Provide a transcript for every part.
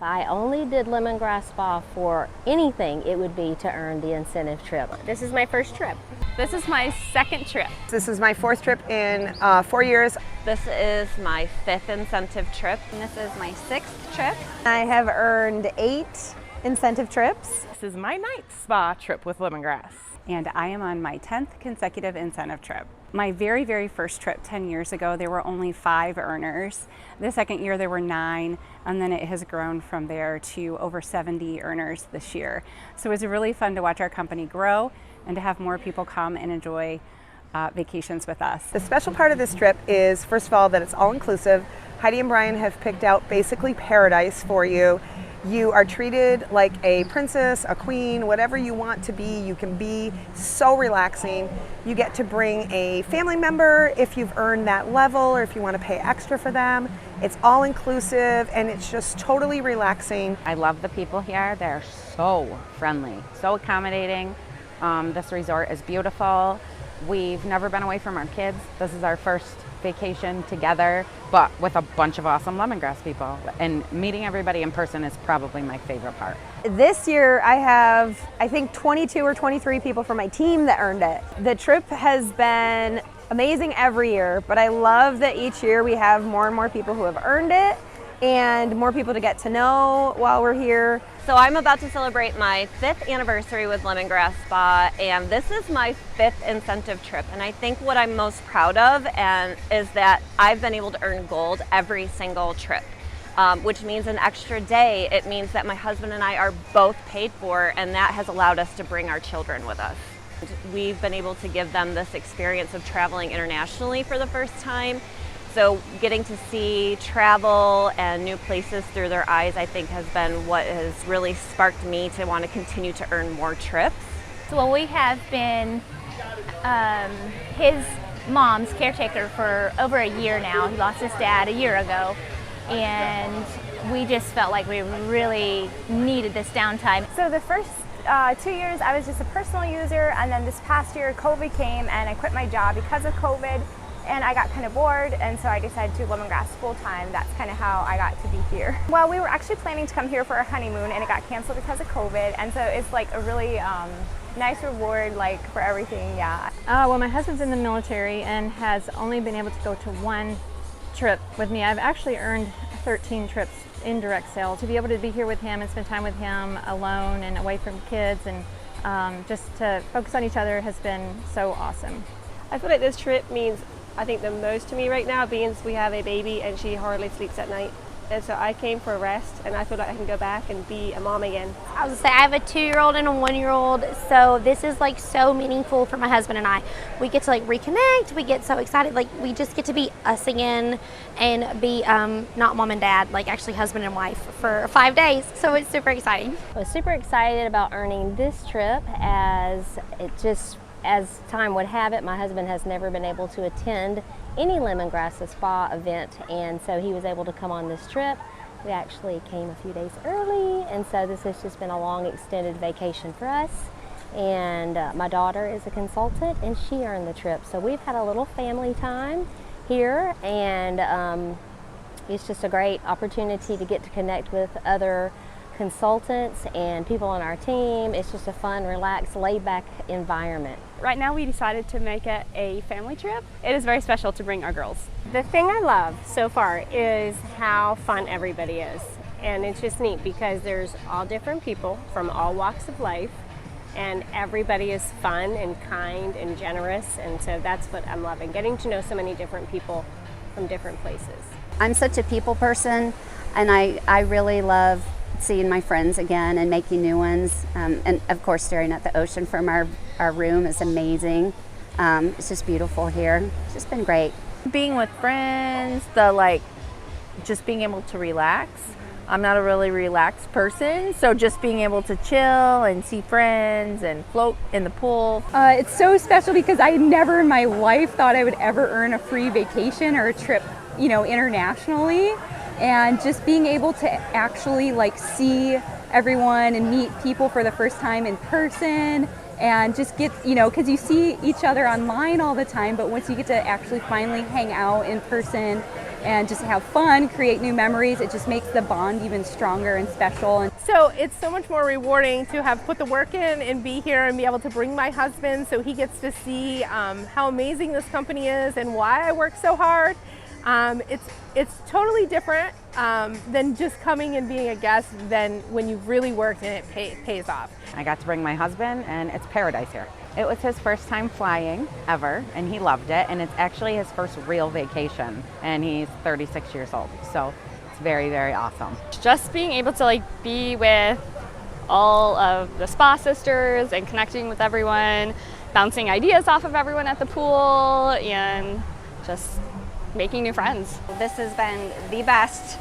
If I only did Lemongrass Spa for anything, it would be to earn the incentive trip. This is my first trip. This is my second trip. This is my fourth trip in 4 years. This is my fifth incentive trip. And this is my sixth trip. I have earned 8 incentive trips. This is my ninth spa trip with Lemongrass. And I am on my 10th consecutive incentive trip. My very, very first trip 10 years ago, there were only 5 earners. The second year there were 9, and then it has grown from there to over 70 earners this year. So it was really fun to watch our company grow and to have more people come and enjoy vacations with us. The special part of this trip is, first of all, that it's all inclusive. Heidi and Brian have picked out basically paradise for you. You are treated like a princess, a queen, whatever you want to be, you can be. So relaxing. You get to bring a family member if you've earned that level or if you want to pay extra for them. It's all inclusive and it's just totally relaxing. I love the people here. They're so friendly, so accommodating. This resort is beautiful. We've never been away from our kids. This is our first vacation together, but with a bunch of awesome lemongrass people. And meeting everybody in person is probably my favorite part. This year I have, I think, 22 or 23 people from my team that earned it. The trip has been amazing every year, but I love that each year we have more and more people who have earned it and more people to get to know while we're here. So I'm about to celebrate my 5th anniversary with Lemongrass Spa, and this is my 5th incentive trip. And I think what I'm most proud of is that I've been able to earn gold every single trip, which means an extra day. It means that my husband and I are both paid for, and that has allowed us to bring our children with us. We've been able to give them this experience of traveling internationally for the first time. So getting to see travel and new places through their eyes, I think, has been what has really sparked me to want to continue to earn more trips. So we have been his mom's caretaker for over a year now. He lost his dad a year ago, and we just felt like we really needed this downtime. So the first 2 years I was just a personal user, and then this past year COVID came and I quit my job because of COVID. And I got kind of bored, and so I decided to do lemongrass full time. That's kind of how I got to be here. Well, we were actually planning to come here for our honeymoon, and it got canceled because of COVID. And so it's like a really nice reward, like, for everything. Yeah. Well, my husband's in the military and has only been able to go to 1 trip with me. I've actually earned 13 trips in direct sales. To be able to be here with him and spend time with him alone and away from kids and just to focus on each other has been so awesome. I feel like this trip means, I think, the most to me right now, being we have a baby and she hardly sleeps at night. And so I came for a rest, and I feel like I can go back and be a mom again. I was gonna say, I have a 2-year-old and a 1-year-old, so this is like so meaningful for my husband and I. We get to like reconnect, we get so excited, like we just get to be us again and be not mom and dad, like actually husband and wife for 5 days. So it's super exciting. I was super excited about earning this trip as time would have it, my husband has never been able to attend any Lemongrass Spa event, and so he was able to come on this trip. We actually came a few days early, and so this has just been a long extended vacation for us. And my daughter is a consultant, and she earned the trip. So we've had a little family time here, and it's just a great opportunity to get to connect with other consultants and people on our team. It's just a fun, relaxed, laid-back environment. Right now we decided to make it a family trip. It is very special to bring our girls. The thing I love so far is how fun everybody is. And it's just neat because there's all different people from all walks of life, and everybody is fun and kind and generous, and so that's what I'm loving, getting to know so many different people from different places. I'm such a people person, and I really love seeing my friends again and making new ones, and of course staring at the ocean from our room is amazing. It's just beautiful here. It's just been great. Being with friends, just being able to relax. I'm not a really relaxed person, so just being able to chill and see friends and float in the pool. It's so special because I never in my life thought I would ever earn a free vacation or a trip, internationally. And just being able to actually see everyone and meet people for the first time in person, and just get, because you see each other online all the time, but once you get to actually finally hang out in person and just have fun, create new memories. It just makes the bond even stronger and special. And so it's so much more rewarding to have put the work in and be here and be able to bring my husband so he gets to see how amazing this company is and why I work so hard. It's totally different than just coming and being a guest than when you've really worked and it pays off. I got to bring my husband, and it's paradise here. It was his first time flying ever, and he loved it, and it's actually his first real vacation, and he's 36 years old, so it's very, very awesome. Just being able to be with all of the spa sisters and connecting with everyone, bouncing ideas off of everyone at the pool, and just making new friends. This has been the best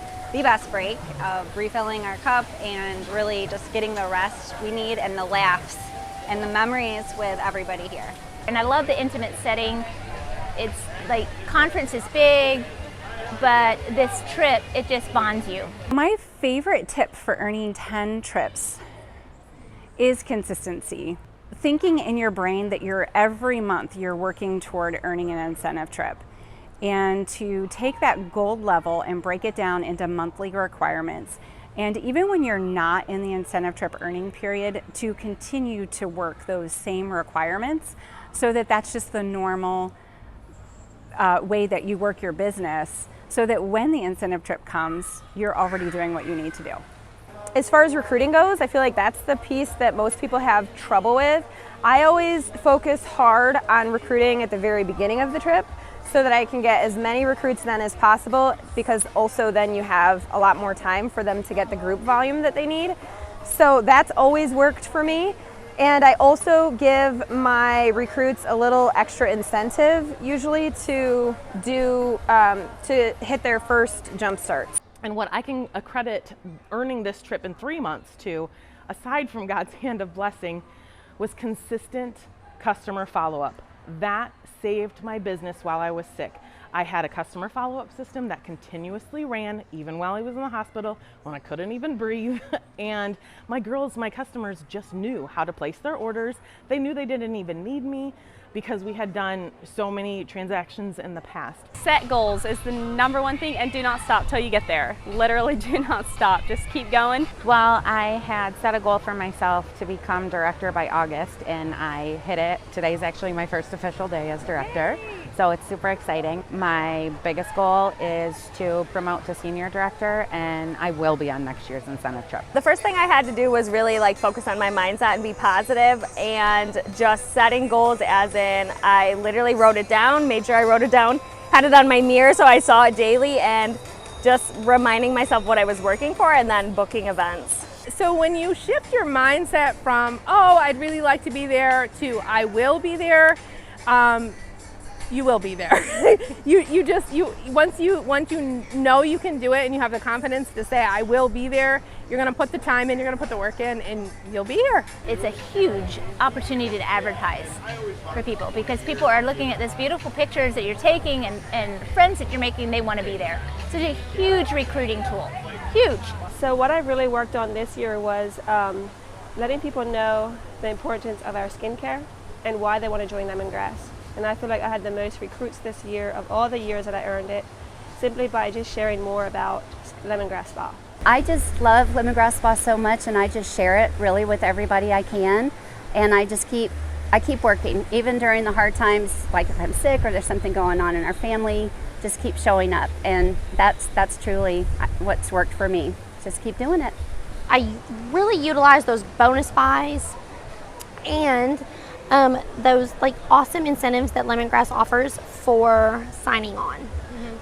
break of refilling our cup and really just getting the rest we need and the laughs and the memories with everybody here. And I love the intimate setting. It's like conference is big, but this trip, it just bonds you. My favorite tip for earning 10 trips is consistency. Thinking in your brain that every month you're working toward earning an incentive trip. And to take that gold level and break it down into monthly requirements. And even when you're not in the incentive trip earning period, to continue to work those same requirements so that that's just the normal way that you work your business, so that when the incentive trip comes, you're already doing what you need to do. As far as recruiting goes, I feel like that's the piece that most people have trouble with. I always focus hard on recruiting at the very beginning of the trip, so that I can get as many recruits then as possible, because also then you have a lot more time for them to get the group volume that they need. So that's always worked for me. And I also give my recruits a little extra incentive usually to hit their first jump starts. And what I can accredit earning this trip in 3 months to, aside from God's hand of blessing, was consistent customer follow-up. That saved my business while I was sick. I had a customer follow-up system that continuously ran even while I was in the hospital when I couldn't even breathe. And my customers just knew how to place their orders. They knew they didn't even need me because we had done so many transactions in the past. Set goals is the #1 thing, and do not stop till you get there. Literally do not stop, just keep going. Well, I had set a goal for myself to become director by August, and I hit it. Today's actually my first official day as director, so it's super exciting. My biggest goal is to promote to senior director, and I will be on next year's incentive trip. The first thing I had to do was really focus on my mindset and be positive, and just setting goals, as in I literally wrote it down, made sure I wrote it down, had it on my mirror so I saw it daily, and just reminding myself what I was working for, and then booking events. So when you shift your mindset from, oh, I'd really like to be there, to I will be there, you will be there. Once you know you can do it and you have the confidence to say I will be there, you're gonna put the time in, you're gonna put the work in, and you'll be here. It's a huge opportunity to advertise for people, because people are looking at this beautiful pictures that you're taking and friends that you're making, they want to be there. So it's a huge recruiting tool, huge. So what I really worked on this year was letting people know the importance of our skincare and why they want to join Lemongrass. And I feel like I had the most recruits this year of all the years that I earned it, simply by just sharing more about Lemongrass Spa. I just love Lemongrass Spa so much, and I just share it really with everybody I can. And I keep working, even during the hard times, like if I'm sick or there's something going on in our family, just keep showing up. And that's truly what's worked for me. Just keep doing it. I really utilize those bonus buys and those awesome incentives that Lemongrass offers for signing on.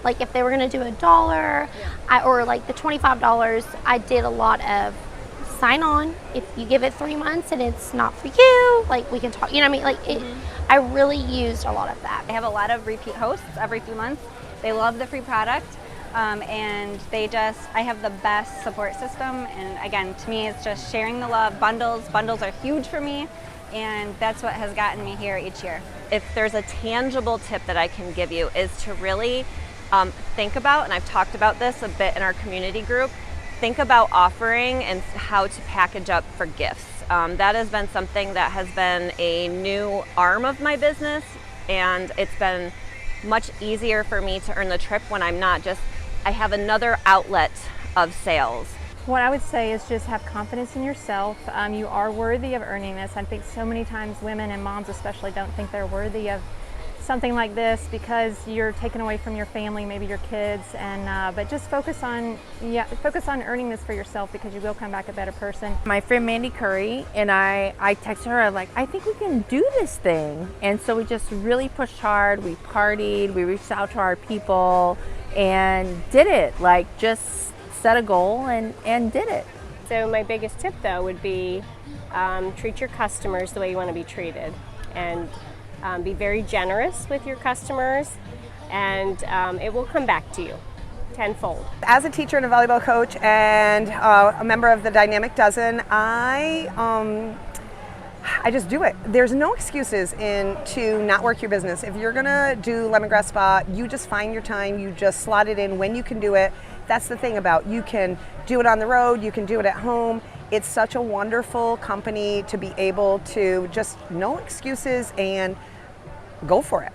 Like if they were going to do $1, or the $25, I did a lot of sign on. If you give it 3 months and it's not for you, we can talk. You know what I mean? I really used a lot of that. I have a lot of repeat hosts every few months. They love the free product, and I have the best support system. And again, to me, it's just sharing the love. Bundles are huge for me. And that's what has gotten me here each year. If there's a tangible tip that I can give you, is to really think about, and I've talked about this a bit in our community group, think about offering and how to package up for gifts. That has been something that has been a new arm of my business, and it's been much easier for me to earn the trip when I'm not just, I have another outlet of sales. What I would say is just have confidence in yourself. You are worthy of earning this. I think so many times women and moms especially don't think they're worthy of something like this because you're taken away from your family, maybe your kids, and but just focus on earning this for yourself because you will come back a better person. My friend Mandy Curry and I texted her like, I think we can do this thing. And so we just really pushed hard. We partied, we reached out to our people and did it. Like just set a goal and did it. So my biggest tip though would be treat your customers the way you want to be treated, and be very generous with your customers, and it will come back to you tenfold. As a teacher and a volleyball coach and a member of the Dynamic Dozen, I just do it. There's no excuses to not work your business. If you're gonna do lemongrass spa, you just find your time, you just slot it in when you can do it. That's the thing about, you can do it on the road, you can do it at home. It's such a wonderful company to be able to just no excuses and go for it.